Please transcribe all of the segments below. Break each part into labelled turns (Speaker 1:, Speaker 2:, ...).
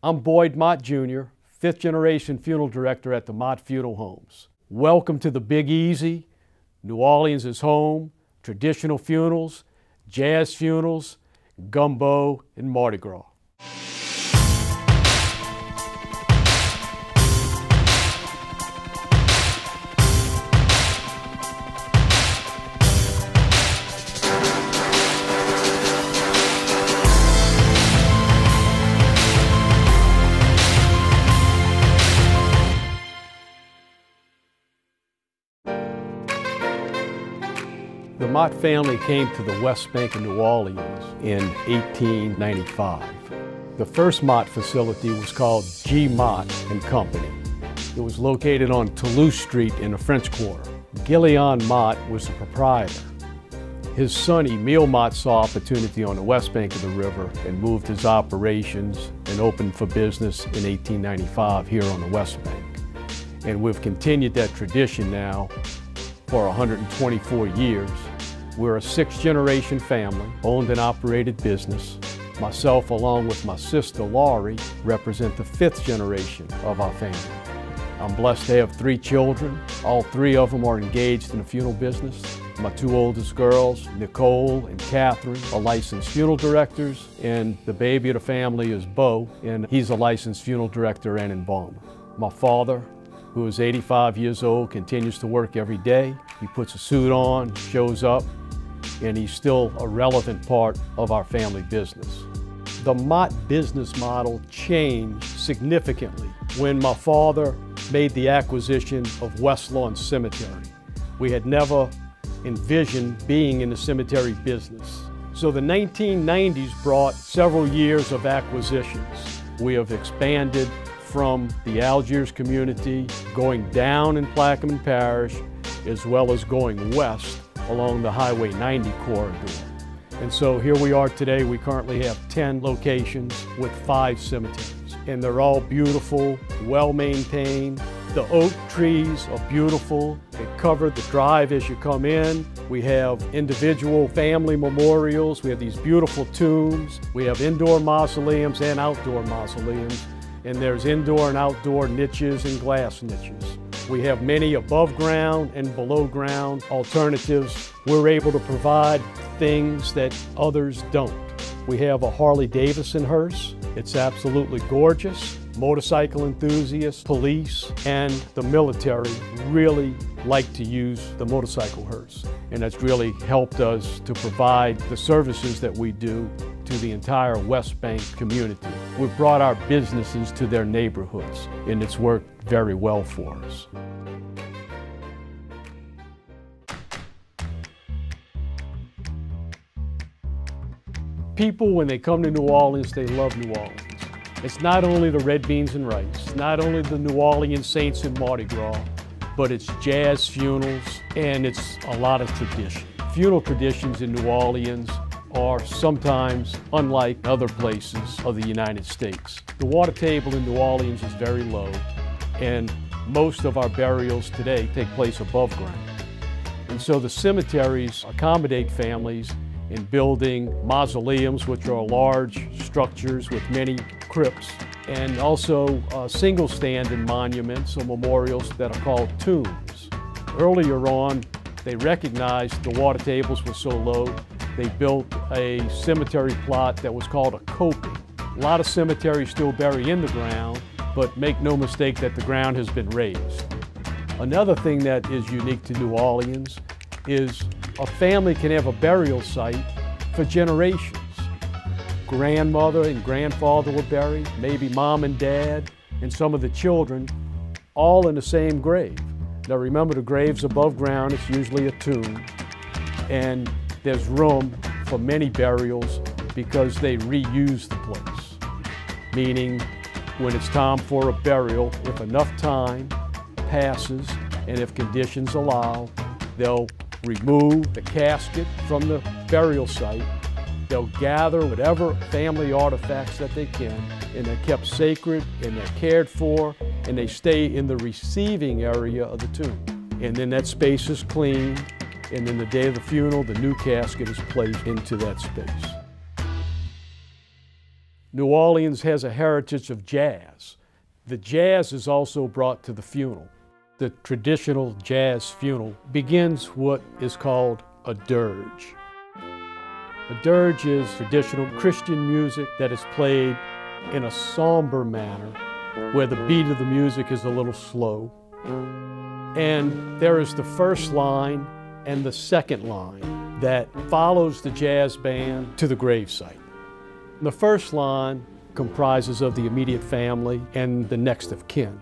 Speaker 1: I'm Boyd Mott Jr., fifth generation funeral director at the Mothe Funeral Homes. Welcome to the Big Easy. New Orleans is home, traditional funerals, jazz funerals, gumbo, and Mardi Gras. The Mott family came to the West Bank of New Orleans in 1895. The first Mott facility was called G. Mott and Company. It was located on Toulouse Street in the French Quarter. Guillaume Mott was the proprietor. His son Emile Mott saw opportunity on the west bank of the river and moved his operations and opened for business in 1895 here on the West Bank. And we've continued that tradition now for 124 years. We're a sixth-generation family, owned and operated business. Myself, along with my sister Laurie, represent the fifth generation of our family. I'm blessed to have three children. All three of them are engaged in the funeral business. My two oldest girls, Nicole and Catherine, are licensed funeral directors, and the baby of the family is Bo, and he's a licensed funeral director and embalmer. My father, who is 85 years old, continues to work every day. He puts a suit on, shows up, and he's still a relevant part of our family business. The Mott business model changed significantly when my father made the acquisition of West Lawn Cemetery. We had never envisioned being in the cemetery business. So the 1990s brought several years of acquisitions. We have expanded from the Algiers community, going down in Plaquemine Parish, as well as going west along the Highway 90 corridor. And so here we are today. We currently have 10 locations with 5 cemeteries. And they're all beautiful, well-maintained. The oak trees are beautiful. They cover the drive as you come in. We have individual family memorials. We have these beautiful tombs. We have indoor mausoleums and outdoor mausoleums. And there's indoor and outdoor niches and glass niches. We have many above ground and below ground alternatives. We're able to provide things that others don't. We have a Harley-Davidson hearse. It's absolutely gorgeous. Motorcycle enthusiasts, police, and the military really like to use the motorcycle hearse. And that's really helped us to provide the services that we do to the entire West Bank community. We've brought our businesses to their neighborhoods, and it's worked very well for us. People, when they come to New Orleans, they love New Orleans. It's not only the red beans and rice, not only the New Orleans Saints and Mardi Gras, but it's jazz funerals, and it's a lot of tradition. Funeral traditions in New Orleans are sometimes unlike other places of the United States. The water table in New Orleans is very low, and most of our burials today take place above ground. And so the cemeteries accommodate families in building mausoleums, which are large structures with many crypts, and also single-stand monuments or memorials that are called tombs. Earlier on, they recognized the water tables were so low, they built a cemetery plot that was called a coping. A lot of cemeteries still bury in the ground, but make no mistake that the ground has been raised. Another thing that is unique to New Orleans is a family can have a burial site for generations. Grandmother and grandfather were buried, maybe mom and dad, and some of the children, all in the same grave. Now remember, the graves above ground, it's usually a tomb, and there's room for many burials because they reuse the place. Meaning, when it's time for a burial, if enough time passes and if conditions allow, they'll remove the casket from the burial site. They'll gather whatever family artifacts that they can, and they're kept sacred, and they're cared for, and they stay in the receiving area of the tomb. And then that space is cleaned, and then the day of the funeral, the new casket is placed into that space. New Orleans has a heritage of jazz. The jazz is also brought to the funeral. The traditional jazz funeral begins what is called a dirge. A dirge is traditional Christian music that is played in a somber manner, where the beat of the music is a little slow. And there is the first line and the second line that follows the jazz band to the gravesite. The first line comprises of the immediate family and the next of kin.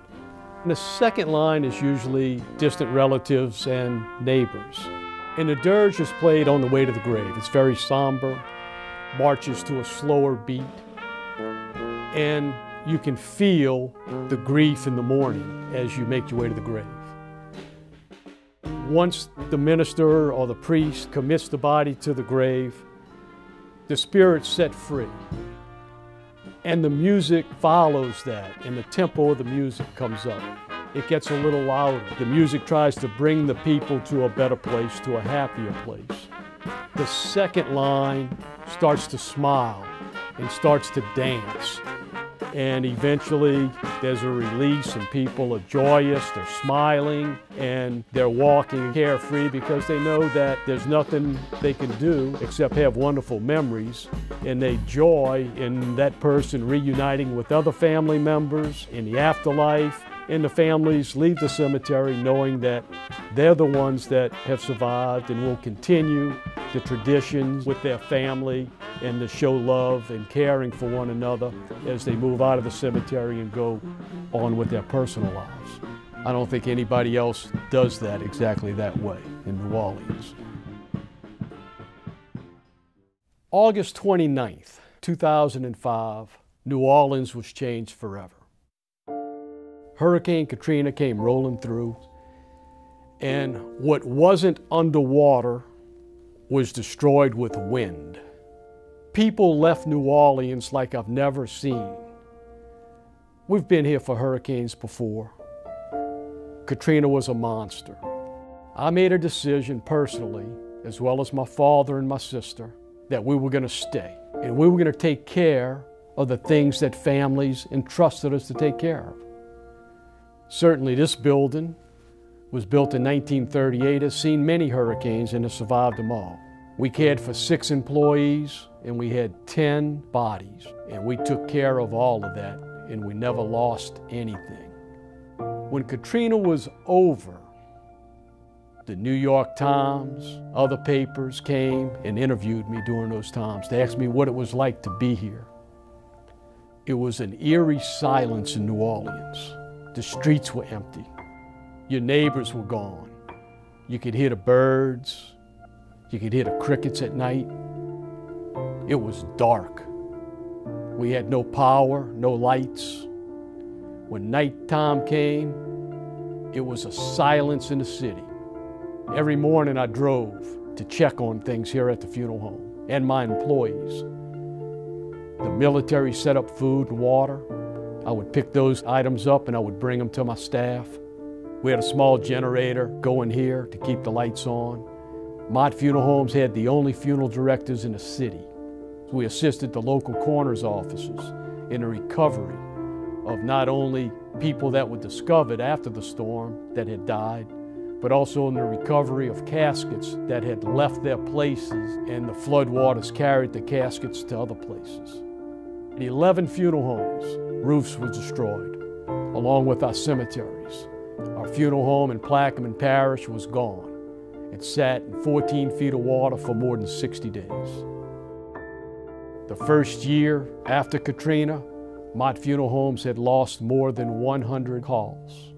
Speaker 1: And the second line is usually distant relatives and neighbors. And the dirge is played on the way to the grave. It's very somber, marches to a slower beat, and you can feel the grief in the mourning as you make your way to the grave. Once the minister or the priest commits the body to the grave, the spirit's set free. And the music follows that, and the tempo of the music comes up. It gets a little louder. The music tries to bring the people to a better place, to a happier place. The second line starts to smile and starts to dance. And eventually there's a release and people are joyous, they're smiling, and they're walking carefree because they know that there's nothing they can do except have wonderful memories, and they joy in that person reuniting with other family members in the afterlife. And the families leave the cemetery knowing that they're the ones that have survived and will continue the traditions with their family and to show love and caring for one another as they move out of the cemetery and go on with their personal lives. I don't think anybody else does that exactly that way in New Orleans. August 29th, 2005, New Orleans was changed forever. Hurricane Katrina came rolling through, and what wasn't underwater was destroyed with wind. People left New Orleans like I've never seen. We've been here for hurricanes before. Katrina was a monster. I made a decision personally, as well as my father and my sister, that we were going to stay, and we were going to take care of the things that families entrusted us to take care of. Certainly this building was built in 1938, has seen many hurricanes and has survived them all. We cared for 6 employees and we had 10 bodies, and we took care of all of that, and we never lost anything. When Katrina was over, the New York Times, other papers came and interviewed me during those times. They asked me what it was like to be here. It was an eerie silence in New Orleans. The streets were empty. Your neighbors were gone. You could hear the birds. You could hear the crickets at night. It was dark. We had no power, no lights. When nighttime came, it was a silence in the city. Every morning I drove to check on things here at the funeral home and my employees. The military set up food and water. I would pick those items up and I would bring them to my staff. We had a small generator going here to keep the lights on. Mothe Funeral Homes had the only funeral directors in the city. We assisted the local coroner's offices in the recovery of not only people that were discovered after the storm that had died, but also in the recovery of caskets that had left their places and the floodwaters carried the caskets to other places. 11 funeral homes, roofs were destroyed, along with our cemeteries. Our funeral home in Plaquemine Parish was gone. It sat in 14 feet of water for more than 60 days. The first year after Katrina, Mothe Funeral Homes had lost more than 100 calls.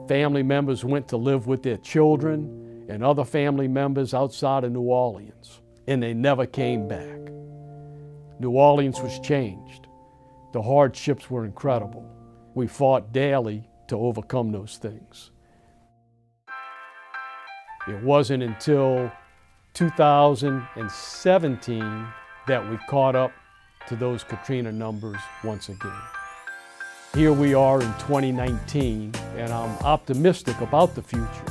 Speaker 1: Family members went to live with their children and other family members outside of New Orleans, and they never came back. New Orleans was changed. The hardships were incredible. We fought daily to overcome those things. It wasn't until 2017 that we caught up to those Katrina numbers once again. Here we are in 2019, and I'm optimistic about the future.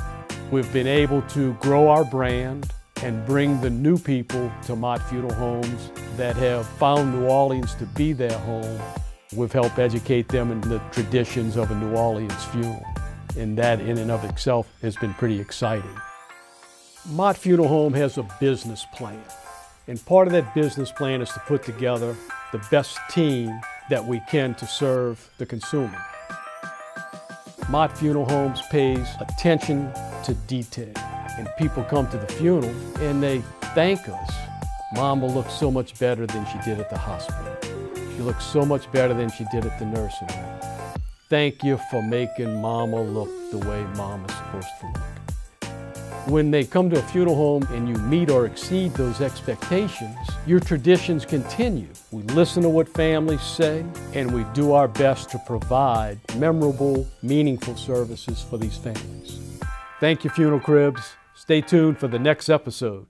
Speaker 1: We've been able to grow our brand, and bring the new people to Mothe Funeral Homes that have found New Orleans to be their home. We've helped educate them in the traditions of a New Orleans funeral, and that in and of itself has been pretty exciting. Mothe Funeral Home has a business plan, and part of that business plan is to put together the best team that we can to serve the consumer. Mothe Funeral Homes pays attention to detail, and people come to the funeral and they thank us. Mama looks so much better than she did at the hospital. She looks so much better than she did at the nursing home. Thank you for making Mama look the way Mama's supposed to look. When they come to a funeral home and you meet or exceed those expectations, your traditions continue. We listen to what families say, and we do our best to provide memorable, meaningful services for these families. Thank you, Funeral Cribs. Stay tuned for the next episode.